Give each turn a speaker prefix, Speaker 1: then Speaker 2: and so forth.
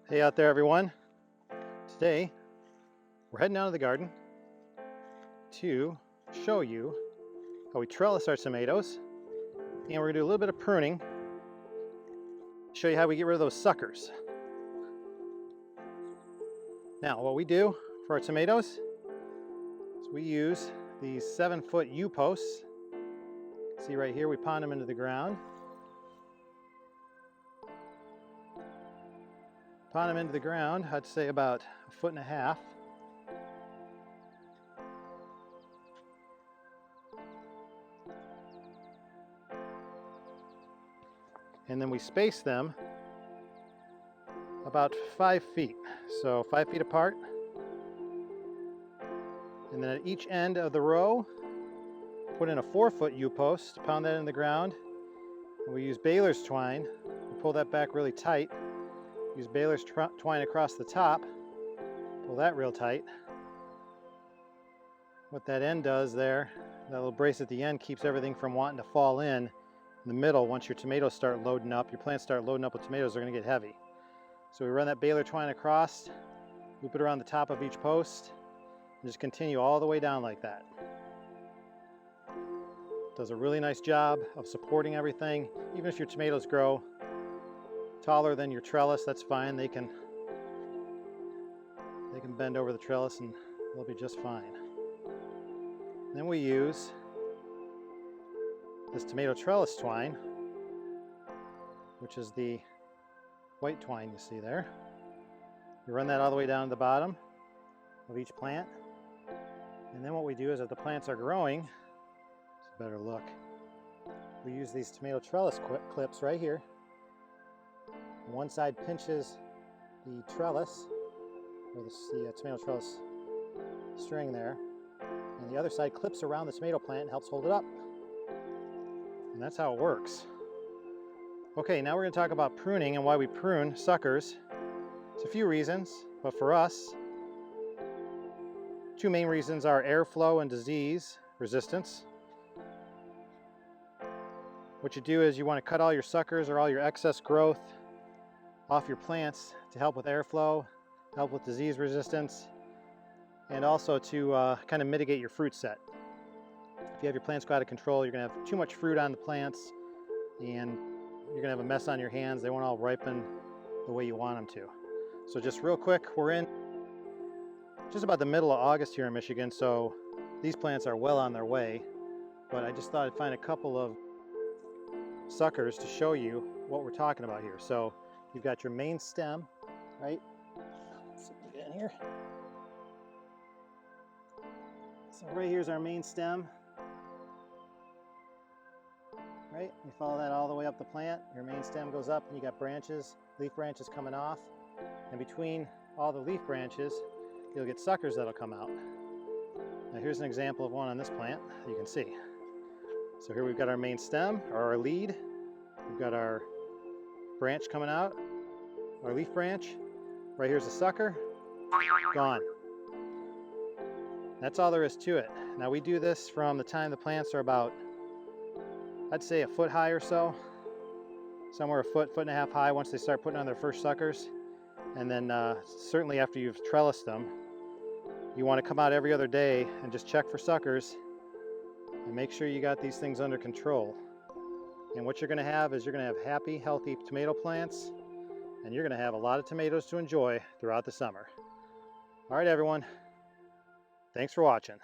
Speaker 1: Hey out there everyone. Today we're heading down to the garden to show you how we trellis our tomatoes, and we're going to do a little bit of pruning, show you how we get rid of those suckers. Now what we do for our tomatoes is we use these 7-foot U-posts. See right here, we pound them into the ground. Pound them into the ground, I'd say about 1.5 feet. And then we space them about 5 feet, so 5 feet apart. And then at each end of the row, put in a 4-foot U-post, pound that in the ground. And we use baler's twine. We pull that back really tight. Use baler's twine across the top. Pull that real tight. What that end does there, that little brace at the end keeps everything from wanting to fall in the middle. Once your tomatoes start loading up, your plants start loading up with tomatoes, they're going to get heavy. So we run that baler twine across, loop it around the top of each post, and just continue all the way down like that. Does a really nice job of supporting everything. Even if your tomatoes grow taller than your trellis, that's fine. They can bend over the trellis and they'll be just fine. Then we use this tomato trellis twine, which is the white twine you see there. We run that all the way down to the bottom of each plant. And then what we do is, if the plants are growing, it's a better look, we use these tomato trellis clips right here. One side pinches the trellis, or the tomato trellis string there, and the other side clips around the tomato plant and helps hold it up. And that's how it works. Okay, now we're going to talk about pruning and why we prune suckers. It's a few reasons, but for us, two main reasons are airflow and disease resistance. What you do is you want to cut all your suckers or all your excess growth off your plants to help with airflow, help with disease resistance, and also to kind of mitigate your fruit set. If you have your plants go out of control, you're going to have too much fruit on the plants and you're going to have a mess on your hands. They won't all ripen the way you want them to. So just real quick, we're in just about the middle of August here in Michigan, so these plants are well on their way. But I just thought I'd find a couple of suckers to show you what we're talking about here. So you've got your main stem, right? Let's see if we get in here. So right here's our main stem. Right, you follow that all the way up the plant. Your main stem goes up and you got branches, leaf branches coming off. And between all the leaf branches, you'll get suckers that'll come out. Now here's an example of one on this plant you can see. So here we've got our main stem, or our lead. We've got our branch coming out, our leaf branch. Right here's the sucker, gone. That's all there is to it. Now we do this from the time the plants are about, I'd say, 1 foot high or so. Somewhere 1.5 foot high once they start putting on their first suckers. And then certainly after you've trellised them, you want to come out every other day and just check for suckers and make sure you got these things under control. And what you're going to have is you're going to have happy, healthy tomato plants, and you're going to have a lot of tomatoes to enjoy throughout the summer. All right, everyone. Thanks for watching.